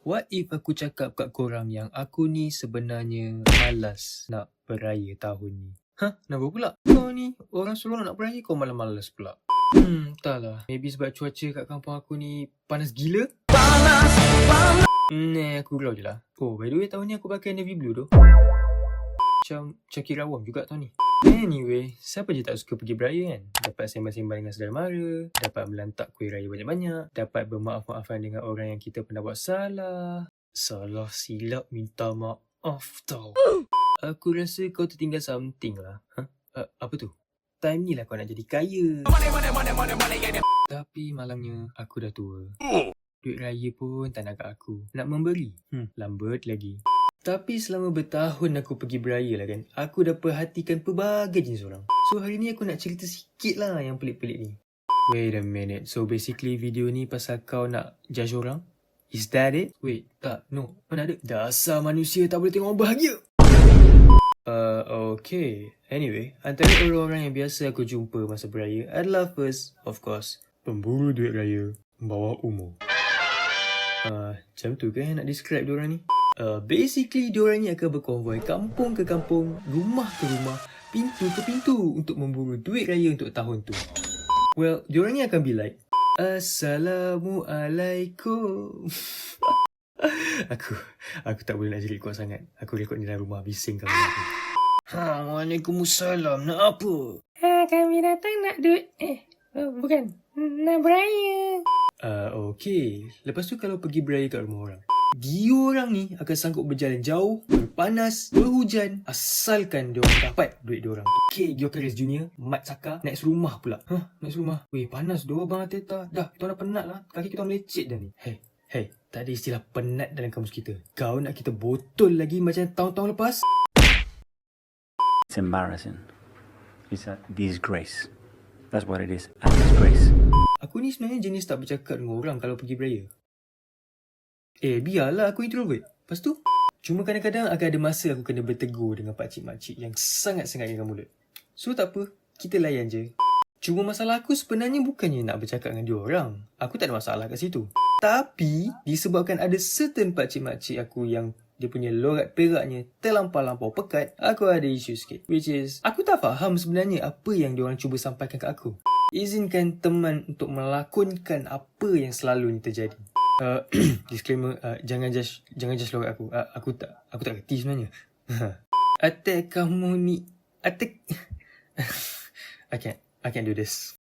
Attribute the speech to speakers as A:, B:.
A: What if aku cakap kat korang yang aku ni sebenarnya malas nak beraya tahun ni? Kenapa pula? Kau ni orang suruh nak beraya, kau malas-malas pula. Entahlah. Maybe sebab cuaca kat kampung aku ni panas gila? Aku gurau je lah. Oh, by the way, tahun ni aku pakai navy blue tu. Macam Cakir Awam juga tahun ni. Anyway, siapa je tak suka pergi beraya kan? Dapat sembang-sembang dengan saudara mara, dapat melantak kuih raya banyak-banyak, dapat bermaaf-maafan dengan orang yang kita pernah buat salah. Salah silap minta maaf tau. Aku rasa kau tertinggal something lah. Apa tu? Time ni lah kau nak jadi kaya. Tapi malangnya aku dah tua. Duit raya pun tak nak kat aku. Nak memberi? Lambat lagi. Tapi selama bertahun aku pergi beraya lah kan, aku dah perhatikan pelbagai jenis orang. So hari ni aku nak cerita sikit lah yang pelik-pelik ni. Wait a minute. So basically video ni pasal kau nak judge orang? Is that it? Wait, tak, no. Mana ada? Dasar manusia tak boleh tengok orang bahagia. Okay. Anyway, antara orang-orang yang biasa aku jumpa masa beraya adalah first, of course, pemburu duit raya bawah umur. Macam tu kan nak describe diorang ni? Basically, diorang ni akan berkonvoi kampung ke kampung, rumah ke rumah, pintu ke pintu untuk memburu duit raya untuk tahun tu. Well, diorang ni akan be like, Assalamualaikum. Aku tak boleh nak jerit kuat sangat. Aku rekod ni dalam rumah, bising kalau aku. Waalaikumsalam, nak apa?
B: Kami datang nak duit. Bukan. Nak beraya.
A: Okay. Lepas tu kalau pergi beraya kat rumah orang, diorang ni akan sanggup berjalan jauh, berpanas, berhujan, asalkan diorang dapat duit diorang tu. Okay, Gyokares Junior, Mat Saka, naik serumah pula. Naik serumah. Weh, panas doh bang Ateta. Dah, kita dah penat lah. Kaki kita melecet dah ni. Hey, tak ada istilah penat dalam kamus kita. Kau nak kita botol lagi macam tahun-tahun lepas?
C: It's embarrassing. It's a disgrace. That's what it is. A disgrace.
A: Aku ni sebenarnya jenis tak bercakap dengan orang kalau pergi beraya. Biarlah aku introvert. Lepas tu, cuma kadang-kadang akan ada masa aku kena bertegur dengan pakcik-makcik yang sangat-sangat ingat mulut. So tak apa, kita layan je. Cuma masalah aku sebenarnya bukannya nak bercakap dengan diorang. Aku tak ada masalah kat situ. Tapi, disebabkan ada certain pakcik-makcik aku yang dia punya lorat peraknya terlampau-lampau pekat, aku ada isu sikit. Which is, aku tak faham sebenarnya apa yang diorang cuba sampaikan kat aku. Izinkan teman untuk melakonkan apa yang selalunya terjadi. Disclaimer, jangan judge lorat aku. Aku tak kerti sebenarnya. Atek kamu ni, Atek. I can't do this.